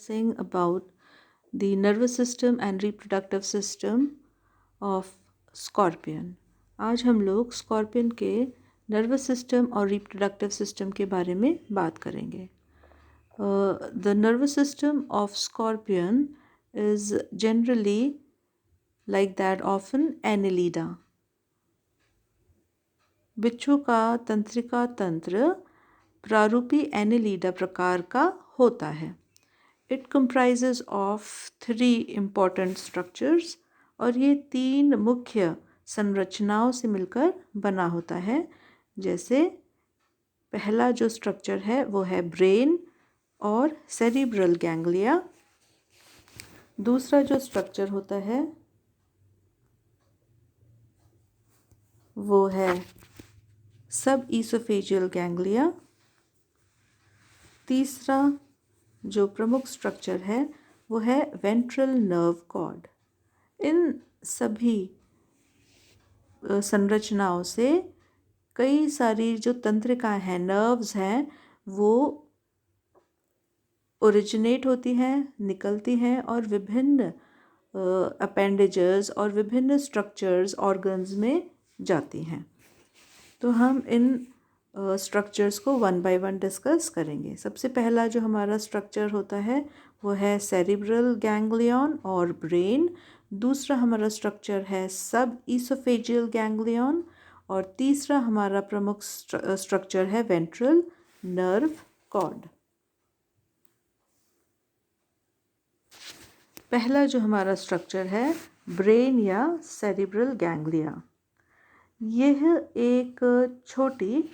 Saying about the nervous system and reproductive system of scorpion. आज हम लोग scorpion के नर्वस सिस्टम और रिप्रोडक्टिव सिस्टम के बारे में बात करेंगे. The nervous system of scorpion is generally like that of an annelida. बिच्छू का तंत्रिका तंत्र प्रारूपी एनेलिडा प्रकार का होता है. It comprises of 3 important structures और ये 3 मुख्य संरचनाओं से मिलकर बना होता है. जैसे पहला जो स्ट्रक्चर है वो है ब्रेन और सेरिब्रल गैंग्लिया. दूसरा जो स्ट्रक्चर होता है वो है सब ईसोफेजियल गैंग्लिया. तीसरा जो प्रमुख स्ट्रक्चर है वो है वेंट्रल नर्व कॉर्ड. इन सभी संरचनाओं से कई सारी जो तंत्रिकाएं हैं, नर्व्स हैं, वो ओरिजिनेट होती हैं, निकलती हैं और विभिन्न अपेंडेजेस और विभिन्न स्ट्रक्चर्स ऑर्गन्स में जाती हैं. तो हम इन स्ट्रक्चर्स को वन बाय वन डिस्कस करेंगे. सबसे पहला जो हमारा स्ट्रक्चर होता है वो है सेरिब्रल गैंग्लियन और ब्रेन. दूसरा हमारा स्ट्रक्चर है सब ईसोफेजियल गैंग्लियन और तीसरा हमारा प्रमुख स्ट्रक्चर है वेंट्रल नर्व कॉर्ड. पहला जो हमारा स्ट्रक्चर है ब्रेन या सेरिब्रल गैंग्लिया, यह एक छोटी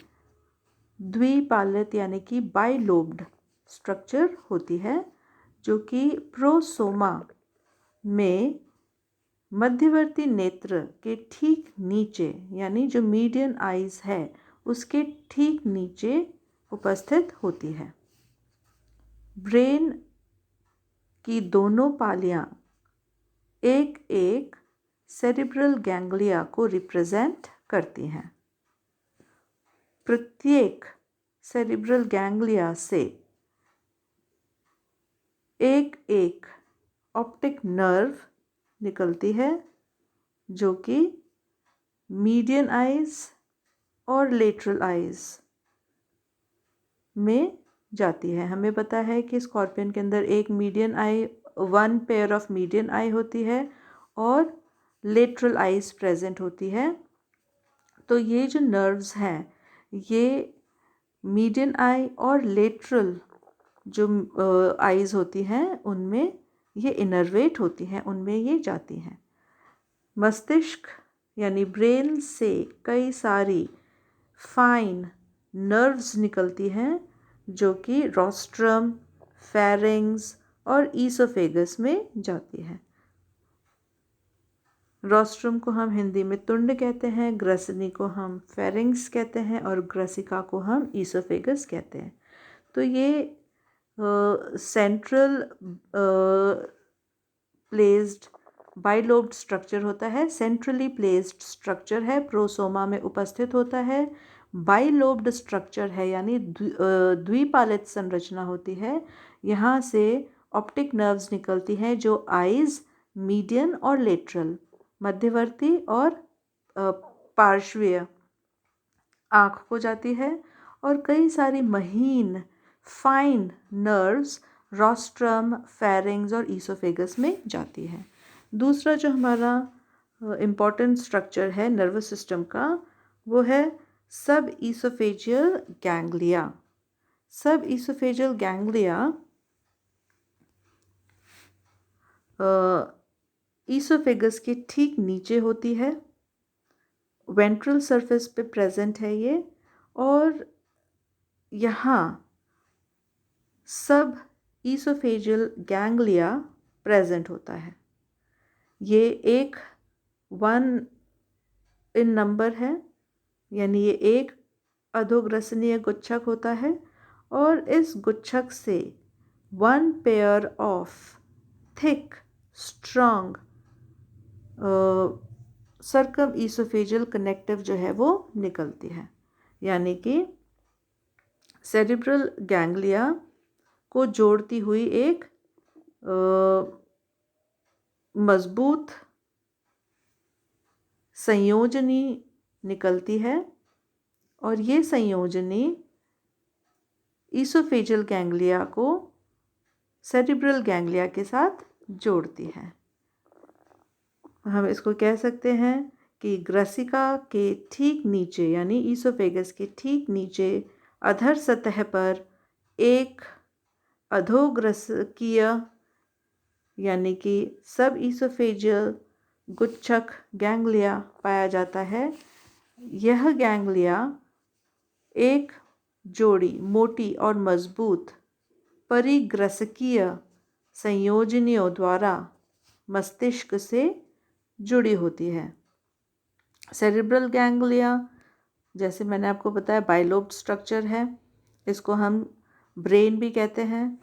द्विपालित यानी कि बाइलोब्ड स्ट्रक्चर होती है जो कि प्रोसोमा में मध्यवर्ती नेत्र के ठीक नीचे यानी जो मीडियन आइज है उसके ठीक नीचे उपस्थित होती है. ब्रेन की दोनों पालियां एक एक सेरिब्रल गैंग्लिया को रिप्रेजेंट करती हैं. प्रत्येक सेरिब्रल गैंग्लिया से एक एक ऑप्टिक नर्व निकलती है जो कि मीडियन आइज और लेटरल आइज में जाती है. हमें पता है कि स्कॉर्पियन के अंदर एक median eye, 1 pair of median eye होती है और लेटरल आइज प्रेजेंट होती है. तो ये जो नर्व्स हैं ये मीडियन आई और लेटरल जो आइज़ होती हैं उनमें ये इनर्वेट होती हैं, उनमें ये जाती हैं. मस्तिष्क यानी ब्रेन से कई सारी फाइन नर्व्स निकलती हैं जो कि रोस्ट्रम, फेरिंग्स और ईसोफेगस में जाती हैं. रोस्ट्रम को हम हिंदी में तुंड कहते हैं, ग्रसनी को हम फेरिंग्स कहते हैं और ग्रसिका को हम ईसोफेगस कहते हैं. तो ये सेंट्रल प्लेस्ड बाइलोब्ड स्ट्रक्चर होता है. सेंट्रली प्लेस्ड स्ट्रक्चर है, प्रोसोमा में उपस्थित होता है. बाइलोब्ड स्ट्रक्चर है यानी द्विपालित संरचना होती है. यहाँ से ऑप्टिक नर्व्स निकलती हैं जो आइज, मीडियन और लेटरल, मध्यवर्ती और पार्श्वीय आँख को जाती है और कई सारी महीन फाइन नर्व्स रोस्ट्रम, फेरिंग्स और ईसोफेगस में जाती है. दूसरा जो हमारा इम्पॉर्टेंट स्ट्रक्चर है नर्वस सिस्टम का वो है सब ईसोफेजियल गैंग्लिया. सब ईसोफेजियल गैंग्लिया ईसोफेगस के ठीक नीचे होती है. वेंट्रल सरफेस पे प्रेजेंट है ये और यहाँ सब ईसोफेजियल गैंग्लिया प्रेजेंट होता है. ये एक 1 इन नंबर है यानी ये एक अधोग्रसनीय गुच्छक होता है और इस गुच्छक से 1 pair of thick strong circum oesophageal connective जो है वो निकलती है. यानी कि सेरिब्रल गैंग्लिया को जोड़ती हुई एक मजबूत संयोजनी निकलती है और ये संयोजनी ईसोफेजियल गैंग्लिया को सेरिब्रल गैंग्लिया के साथ जोड़ती है। हम इसको कह सकते हैं कि ग्रसिका के ठीक नीचे यानी ईसोफेगस के ठीक नीचे अधर सतह पर एक अधोग्रसकीय यानी कि सब ईसोफेजियल गुच्छक गैंग्लिया पाया जाता है। यह गैंग्लिया एक जोड़ी मोटी और मजबूत परिग्रसकीय संयोजनियों द्वारा मस्तिष्क से जुड़ी होती है। सेरिब्रल गैंग्लिया जैसे मैंने आपको बताया बाइलोब्ड स्ट्रक्चर है, इसको हम ब्रेन भी कहते हैं।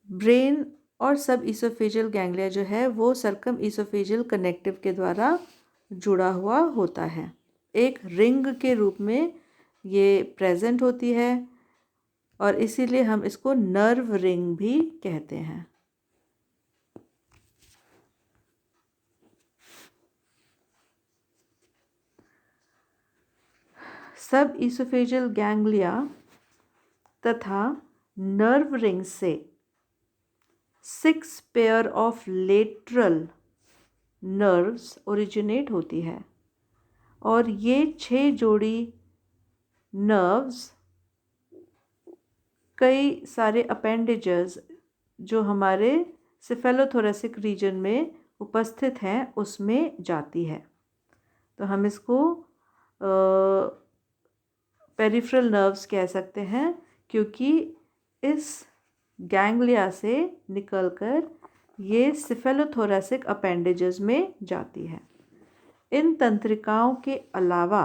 ब्रेन और सब ईसोफेजियल गैंग्लिया जो है वो सर्कम ईसोफेजियल कनेक्टिव के द्वारा जुड़ा हुआ होता है। एक रिंग के रूप में ये प्रेजेंट होती है और इसीलिए हम इसको नर्व रिंग भी कहते हैं। सब ईसोफेजियल गैंग्लिया तथा नर्व रिंग से 6 pair of lateral nerves originate होती है और ये 6 जोड़ी नर्व्स कई सारे अपेंडेजेस जो हमारे सिफेलोथोरेसिक रीजन में उपस्थित हैं उसमें जाती है। तो हम इसको पेरिफेरल नर्व्स कह सकते हैं क्योंकि इस गैंग्लिया से निकलकर ये सिफेलोथोरेसिक अपेंडेजेस में जाती है। इन तंत्रिकाओं के अलावा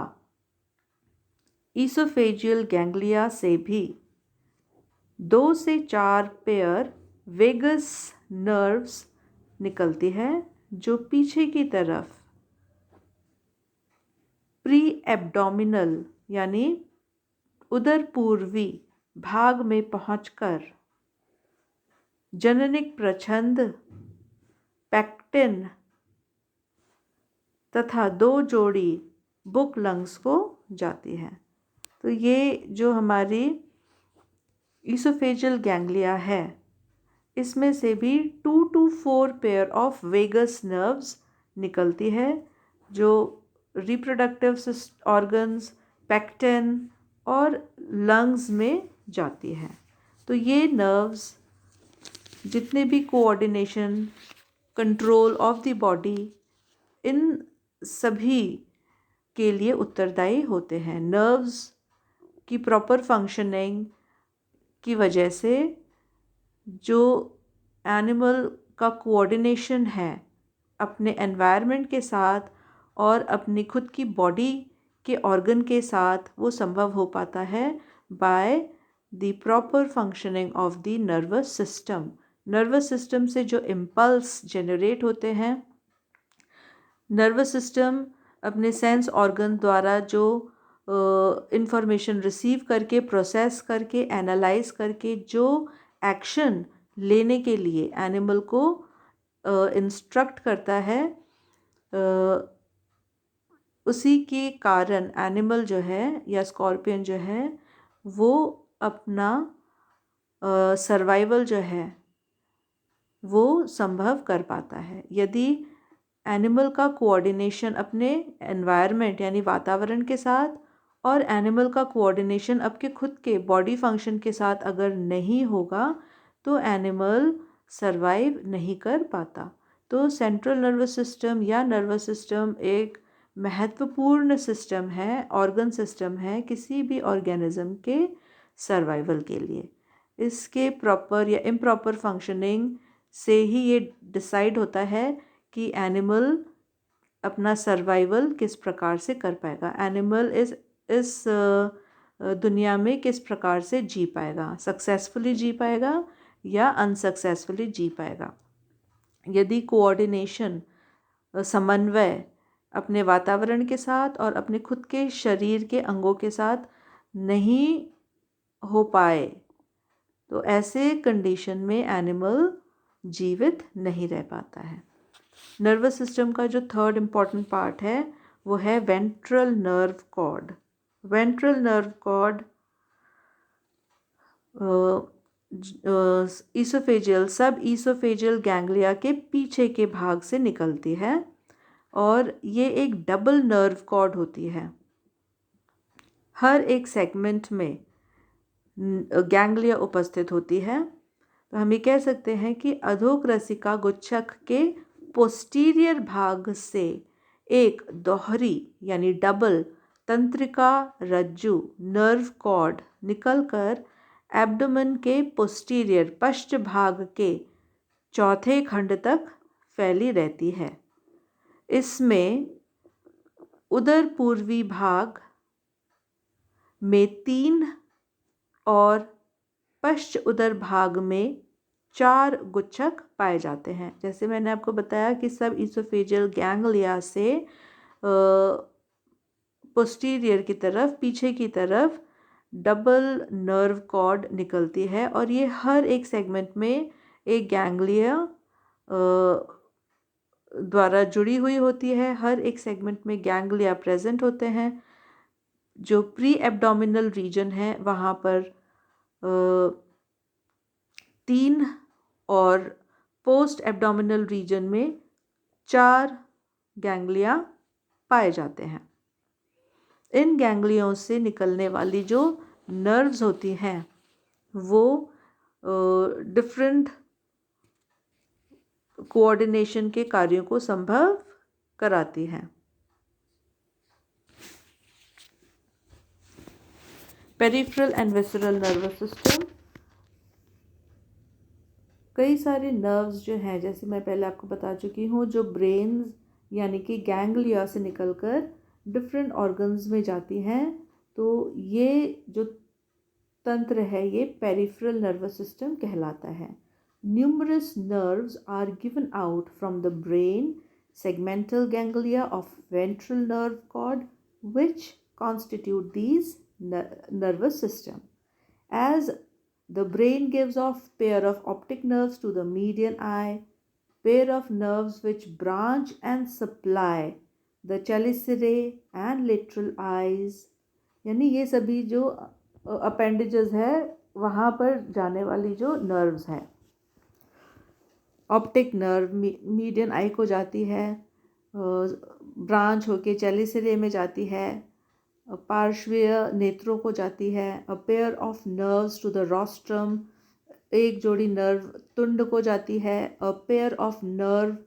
ईसोफेजियल गैंग्लिया से भी 2 से 4 पेयर वेगस नर्व्स निकलती है जो पीछे की तरफ प्री एब्डोमिनल यानी उदर पूर्वी भाग में पहुंचकर जननिक प्रछंद, पेक्टिन तथा 2 जोड़ी बुक लंग्स को जाती है। तो ये जो हमारी ईसोफेजियल गैंग्लिया है इसमें से भी 2 to 4 pair of vagus nerves निकलती है जो रिप्रोडक्टिव ऑर्गन्स, पेक्टिन और लंग्स में जाती है। तो ये नर्व्स जितने भी coordination, control of the body इन सभी के लिए उत्तरदायी होते हैं। नर्व्स की प्रॉपर फंक्शनिंग की वजह से जो एनिमल का कोऑर्डिनेशन है अपने एनवायरनमेंट के साथ और अपनी खुद की बॉडी के ऑर्गन के साथ वो संभव हो पाता है by the proper functioning of the nervous system. Nervous system से जो इम्पल्स जनरेट होते हैं, नर्वस सिस्टम अपने सेंस ऑर्गन द्वारा जो इंफॉर्मेशन रिसीव करके, प्रोसेस करके, एनालाइज करके जो एक्शन लेने के लिए एनिमल को इंस्ट्रक्ट करता है, उसी के कारण एनिमल जो है या स्कॉर्पियन जो है वो अपना सर्वाइवल जो है वो संभव कर पाता है। यदि एनिमल का कोऑर्डिनेशन अपने एनवायरनमेंट यानी वातावरण के साथ और एनिमल का कोऑर्डिनेशन आपके खुद के बॉडी फंक्शन के साथ अगर नहीं होगा तो एनिमल सरवाइव नहीं कर पाता। तो सेंट्रल नर्वस सिस्टम या नर्वस सिस्टम एक महत्वपूर्ण सिस्टम है, ऑर्गन सिस्टम है किसी भी ऑर्गेनिज्म के सर्वाइवल के लिए। इसके प्रॉपर या इम्प्रॉपर फंक्शनिंग से ही ये डिसाइड होता है कि एनिमल अपना सर्वाइवल किस प्रकार से कर पाएगा, एनिमल इस दुनिया में किस प्रकार से जी पाएगा, सक्सेसफुली जी पाएगा या अनसक्सेसफुली जी पाएगा। यदि कोऑर्डिनेशन, समन्वय अपने वातावरण के साथ और अपने खुद के शरीर के अंगों के साथ नहीं हो पाए तो ऐसे कंडीशन में एनिमल जीवित नहीं रह पाता है। नर्वस सिस्टम का जो थर्ड इम्पॉर्टेंट पार्ट है वो है ventral nerve cord. Ventral nerve cord oesophageal sub oesophageal ganglia के पीछे के भाग से निकलती है और ये एक डबल नर्व कॉर्ड होती है। हर एक सेगमेंट में गैंग्लिया उपस्थित होती है। तो हम ये कह सकते हैं कि अधोक्रसिका गुच्छक के पोस्टीरियर भाग से एक दोहरी यानी डबल तंत्रिका रज्जु नर्व कॉर्ड निकलकर एब्डोमेन के पोस्टीरियर पश्च भाग के चौथे खंड तक फैली रहती है। इसमें उदर पूर्वी भाग में 3 और पश्च उदर भाग में 4 गुच्छक पाए जाते हैं। जैसे मैंने आपको बताया कि सब ईसोफेजियल गैंग्लिया से पोस्टीरियर की तरफ पीछे की तरफ डबल नर्व कॉर्ड निकलती है और ये हर एक सेगमेंट में एक गैंग्लिया द्वारा जुड़ी हुई होती है। हर एक सेगमेंट में गैंग्लिया प्रेजेंट होते हैं। जो प्री एब्डोमिनल रीजन है वहाँ पर 3 और पोस्ट एब्डोमिनल रीजन में 4 गैंग्लिया पाए जाते हैं। इन गैंग्लियों से निकलने वाली जो नर्व्स होती हैं वो डिफरेंट कोऑर्डिनेशन के कार्यों को संभव कराती हैं। Peripheral and visceral nervous system, कई सारे नर्व्स जो हैं जैसे मैं पहले आपको बता चुकी हूँ जो ब्रेन्स यानी कि गैंग्लिया से निकलकर डिफरेंट ऑर्गन्स में जाती हैं। तो ये जो तंत्र है ये पेरिफेरल नर्वस सिस्टम कहलाता है। Numerous nerves are given out from the brain segmental ganglia of ventral nerve cord which constitute these nervous system. As the brain gives off pair of optic nerves to the median eye, pair of nerves which branch and supply the chelicerae and lateral eyes, यानी ये सभी जो appendages है वहाँ पर जाने वाली जो नर्व्स हैं। ऑप्टिक नर्व मीडियन आई को जाती है, ब्रांच होके चेलिसिरे में जाती है, पार्श्वीय नेत्रों को जाती है। A pair of nerves to the rostrum, एक जोड़ी नर्व तुंड को जाती है। A pair of nerve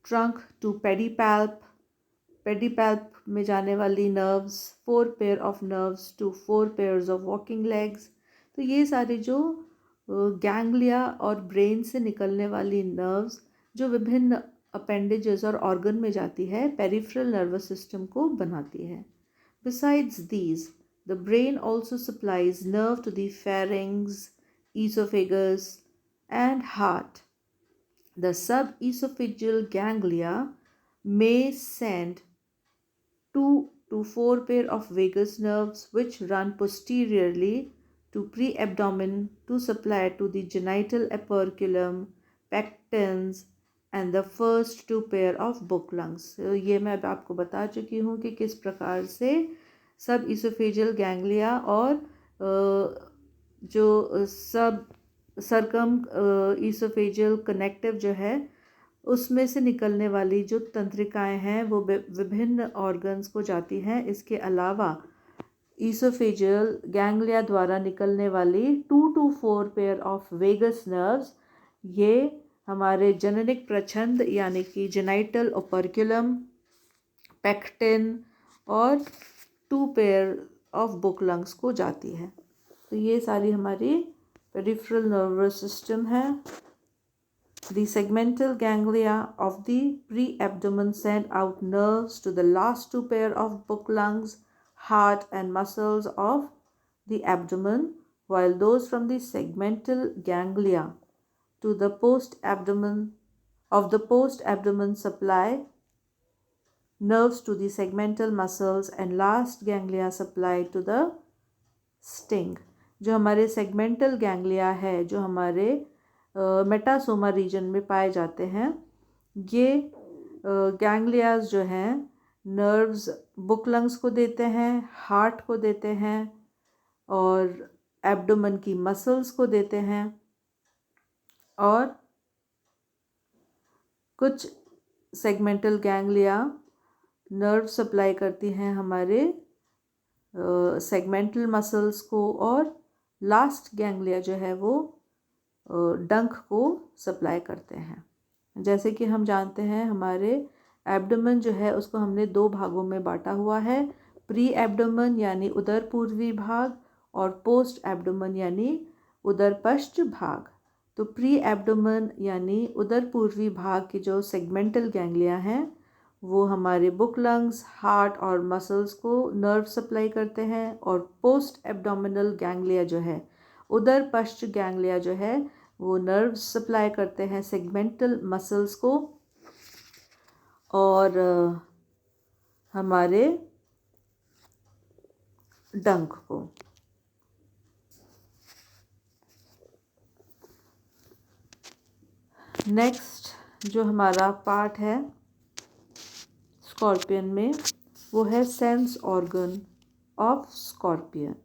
trunk to pedipalp, pedipalp में जाने वाली nerves. 4 pair of nerves to 4 pairs of walking legs. तो ये सारी जो गैंग्लिया और ब्रेन से निकलने वाली नर्व्स जो विभिन्न अपेंडेजेस और ऑर्गन में जाती है पेरिफेरल नर्वस सिस्टम को बनाती है। Besides these the brain also supplies nerve to the pharynx, oesophagus and heart. The sub oesophageal ganglia may send 2 to 4 pair of vagus nerves which run posteriorly to pre-abdomen to supply to the genital operculum, pectins and the first 2 pair of book lungs. ये मैं अब आपको बता चुकी हूँ कि किस प्रकार से सब इसोफेजियल गैंग्लिया और जो सब सरकम इसोफेजियल कनेक्टिव जो है उसमें से निकलने वाली जो तंत्रिकाएं हैं वो विभिन्न ऑर्गन्स को जाती हैं। इसके अलावा ईसोफेजियल गैंग्लिया द्वारा निकलने वाली 2 to 4 pair of vagus nerves ये हमारे जननिक प्रछंद यानी कि जेनाइटल ओपर्क्युलम, पेक्टिन और 2 पेयर ऑफ बुक लंग्स को जाती है। तो ये सारी हमारी पेरिफेरल नर्वस सिस्टम है। The segmental ganglia of the pre-abdomen send out nerves to the last 2 pair of book lungs, heart and muscles of the abdomen, while those from the segmental ganglia to the post-abdomen supply nerves to the segmental muscles and last ganglia supply to the sting. जो हमारे segmental ganglia है, जो हमारे मेटासोमा reason में पाए जाते हैं, ये गैंग्लियाज जो हैं नर्व्स बुक लंग्स को देते हैं, हार्ट को देते हैं और एब्डोमेन की मसल्स को देते हैं। और कुछ सेगमेंटल गैंग्लिया नर्व सप्लाई करती हैं हमारे सेगमेंटल मसल्स को, और लास्ट गैंग्लिया जो है वो डंक को सप्लाई करते हैं। जैसे कि हम जानते हैं हमारे एब्डोमेन जो है उसको हमने दो भागों में बांटा हुआ है, प्री एब्डोमेन यानी उदर पूर्वी भाग और पोस्ट एब्डोमेन यानी उदर पश्च भाग। तो प्री एब्डोमेन यानी उदर पूर्वी भाग के जो सेगमेंटल गैंग्लिया हैं वो हमारे बुक लंग्स, हार्ट और मसल्स को नर्व सप्लाई करते हैं, और पोस्ट एब्डोमिनल गैंग्लिया जो है, उदर पश्च गैंग्लिया जो है, वो नर्व सप्लाई करते हैं सेगमेंटल मसल्स को और हमारे डंक को। नेक्स्ट जो हमारा पार्ट है स्कॉर्पियन में वो है सेंस ऑर्गन ऑफ स्कॉर्पियन।